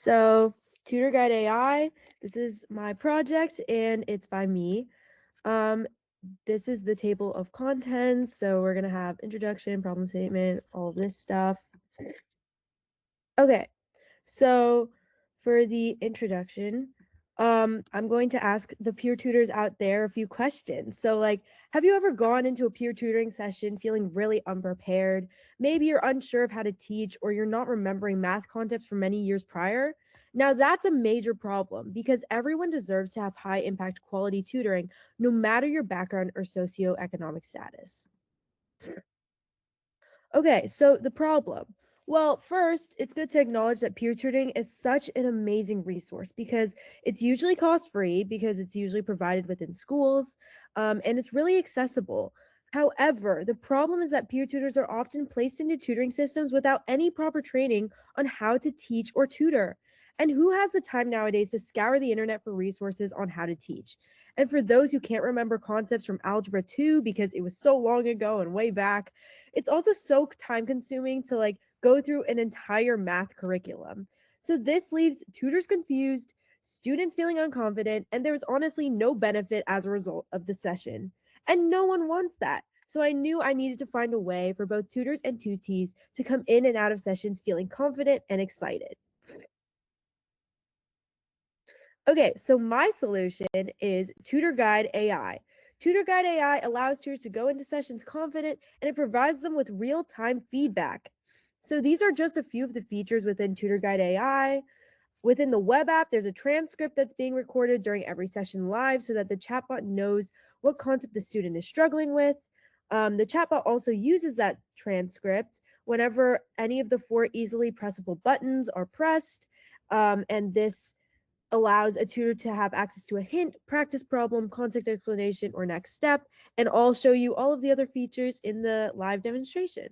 So, Tutor Guide AI, this is my project and it's by me. Um, this is the table of contents. So, we're going to have introduction, problem statement, all of this stuff. Okay, so for the introduction, I'm going to ask the peer tutors out there a few questions. So, like, have you ever gone into a peer tutoring session feeling really unprepared? Maybe you're unsure of how to teach, or you're not remembering math concepts from many years prior. Now, that's a major problem because everyone deserves to have high impact quality tutoring, no matter your background or socioeconomic status. Okay, so the problem. Well, first, it's good to acknowledge that peer tutoring is such an amazing resource because it's usually cost free, because it's usually provided within schools, and it's really accessible. However, the problem is that peer tutors are often placed into tutoring systems without any proper training on how to teach or tutor. And who has the time nowadays to scour the internet for resources on how to teach? And for those who can't remember concepts from Algebra 2 because it was so long ago and way back, it's also so time consuming to like go through an entire math curriculum. So this leaves tutors confused, students feeling unconfident, and there was honestly no benefit as a result of the session. And no one wants that. So I knew I needed to find a way for both tutors and tutees to come in and out of sessions feeling confident and excited. Okay, so my solution is Tutor Guide AI. Tutor Guide AI allows tutors to go into sessions confident, and it provides them with real-time feedback. So these are just a few of the features within Tutor Guide AI. Within the web app, there's a transcript that's being recorded during every session live so that the chatbot knows what concept the student is struggling with. The chatbot also uses that transcript whenever any of the four easily pressable buttons are pressed, and this allows a tutor to have access to a hint, practice problem, concept explanation, or next step, and I'll show you all of the other features in the live demonstration.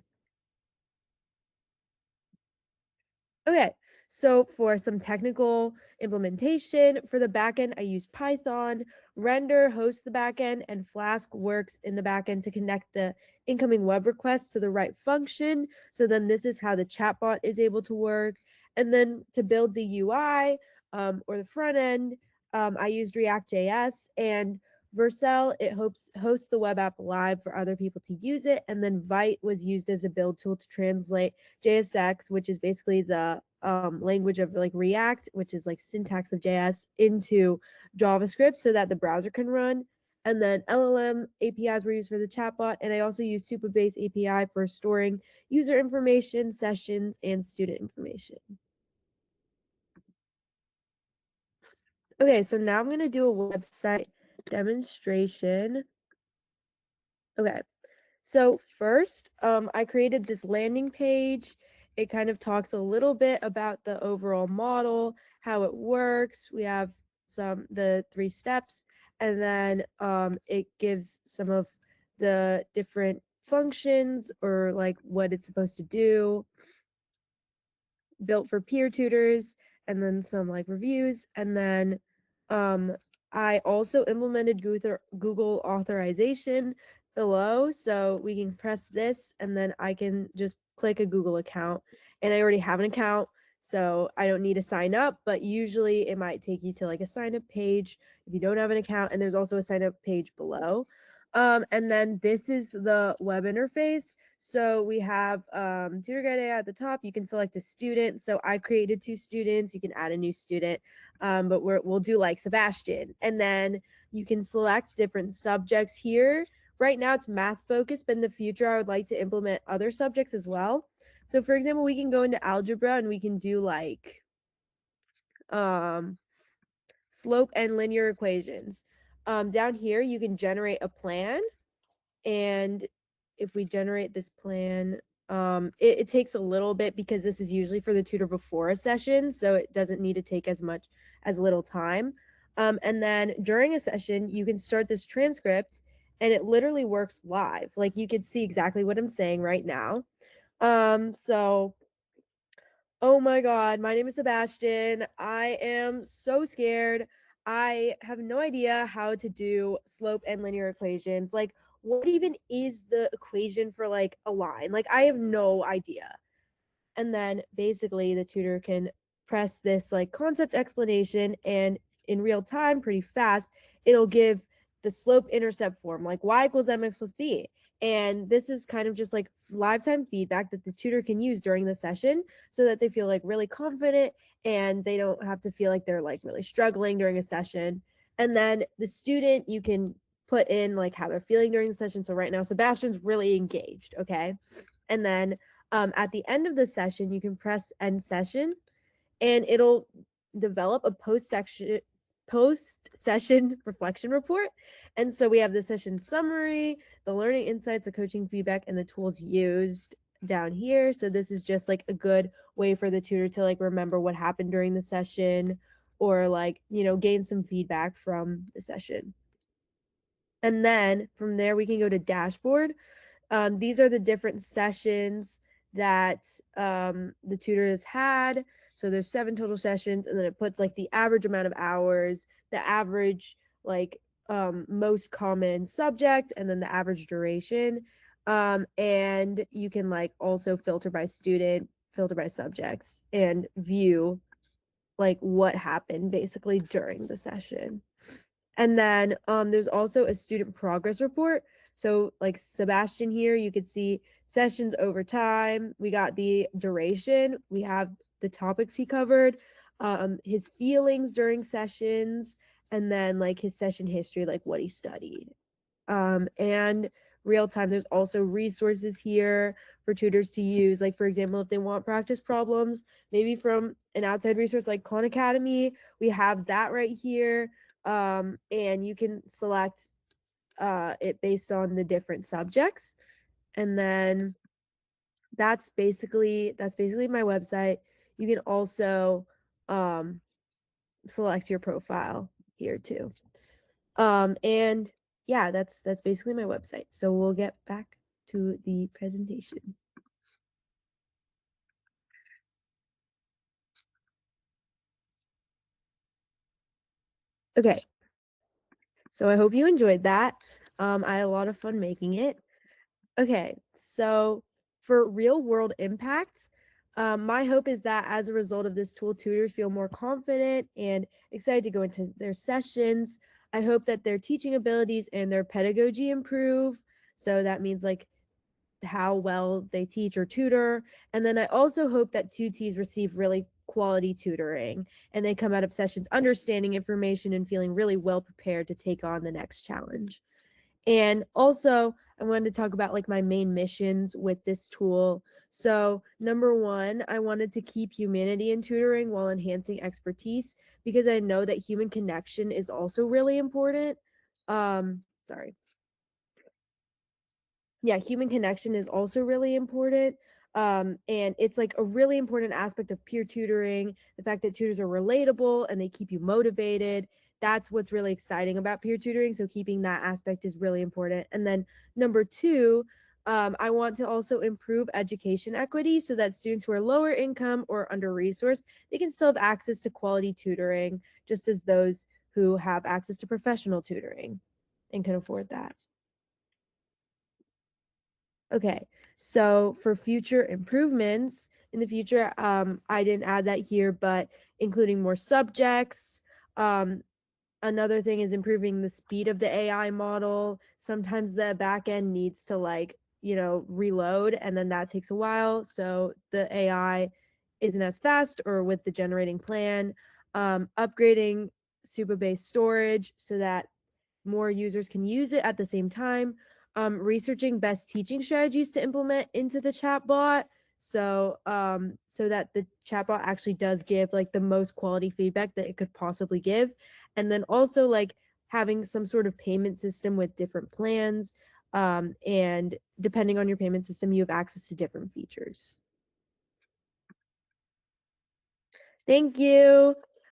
Okay, so for some technical implementation, for the backend, I use Python. Render hosts the backend, and Flask works in the backend to connect the incoming web requests to the right function. So then this is how the chatbot is able to work. And then to build the UI or the front end, I used React.js, and Vercel, it hosts the web app live for other people to use it. And then Vite was used as a build tool to translate JSX, which is basically the language of like React, which is like syntax of JS, into JavaScript so that the browser can run. And then LLM APIs were used for the chatbot. And I also use Supabase API for storing user information, sessions, and student information. Okay, so now I'm going to do a website demonstration. Okay, so first, I created this landing page. It kind of talks a little bit about the overall model, how it works. We have the 3 steps, and then it gives some of the different functions or like what it's supposed to do, built for peer tutors, and then some like reviews. And then I also implemented Google authorization below. So we can press this and then I can just click a Google account. And I already have an account, so I don't need to sign up, but usually it might take you to like a sign up page if you don't have an account. And there's also a sign up page below. And then this is the web interface. So we have Tutor Guide AI at the top. You can select a student. So I created 2 students. You can add a new student, but we'll do like Sebastian. And then you can select different subjects here. Right now it's math focused, but in the future I would like to implement other subjects as well. So for example, we can go into algebra and we can do like slope and linear equations. Down here you can generate a plan, and if we generate this plan, it takes a little bit because this is usually for the tutor before a session, so it doesn't need to take as little time. And then during a session, you can start this transcript and it literally works live. Like you can see exactly what I'm saying right now. So oh my God, my name is Sebastian. I am so scared. I have no idea how to do slope and linear equations. Like, what even is the equation for like a line? Like, I have no idea. And then basically the tutor can press this like concept explanation, and in real time, pretty fast, it'll give the slope intercept form, like y equals mx plus b. And this is kind of just like live time feedback that the tutor can use during the session so that they feel like really confident and they don't have to feel like they're like really struggling during a session. And then the student, you can put in like how they're feeling during the session. So right now, Sebastian's really engaged, okay? And then at the end of the session, you can press end session and it'll develop a post-session reflection report. And so we have the session summary, the learning insights, the coaching feedback, and the tools used down here. So this is just like a good way for the tutor to like remember what happened during the session or like, gain some feedback from the session. And then from there, we can go to dashboard. These are the different sessions that the tutor has had. So there's 7 total sessions, and then it puts like the average amount of hours, the average like most common subject, and then the average duration. And you can like also filter by student, filter by subjects, and view like what happened basically during the session. And then there's also a student progress report. So like Sebastian here, you could see sessions over time. We got the duration. We have the topics he covered, his feelings during sessions, and then like his session history, like what he studied. And real time, there's also resources here for tutors to use. Like for example, if they want practice problems, maybe from an outside resource like Khan Academy, we have that right here. And you can select it based on the different subjects. And then that's basically my website. You can also select your profile here too. And yeah, that's basically my website. So we'll get back to the presentation. Okay, so I hope you enjoyed that. I had a lot of fun making it. Okay, so for real world impact, my hope is that as a result of this tool, tutors feel more confident and excited to go into their sessions. I hope that their teaching abilities and their pedagogy improve. So that means like how well they teach or tutor. And then I also hope that tutees receive really quality tutoring and they come out of sessions understanding information and feeling really well prepared to take on the next challenge. And also, I wanted to talk about like my main missions with this tool. So, number one, I wanted to keep humanity in tutoring while enhancing expertise because I know that human connection is also really important. Sorry. Yeah, human connection is also really important. And it's like a really important aspect of peer tutoring. The fact that tutors are relatable and they keep you motivated. That's what's really exciting about peer tutoring. So keeping that aspect is really important. And then number two, I want to also improve education equity so that students who are lower income or under resourced, they can still have access to quality tutoring, just as those who have access to professional tutoring and can afford that. Okay, so for future improvements in the future, I didn't add that here, but including more subjects. Another thing is improving the speed of the AI model. Sometimes the backend needs to like, reload and then that takes a while. So the AI isn't as fast or with the generating plan. Upgrading Supabase storage so that more users can use it at the same time. Researching best teaching strategies to implement into the chatbot, so so that the chatbot actually does give like the most quality feedback that it could possibly give, and then also like having some sort of payment system with different plans, and depending on your payment system, you have access to different features. Thank you.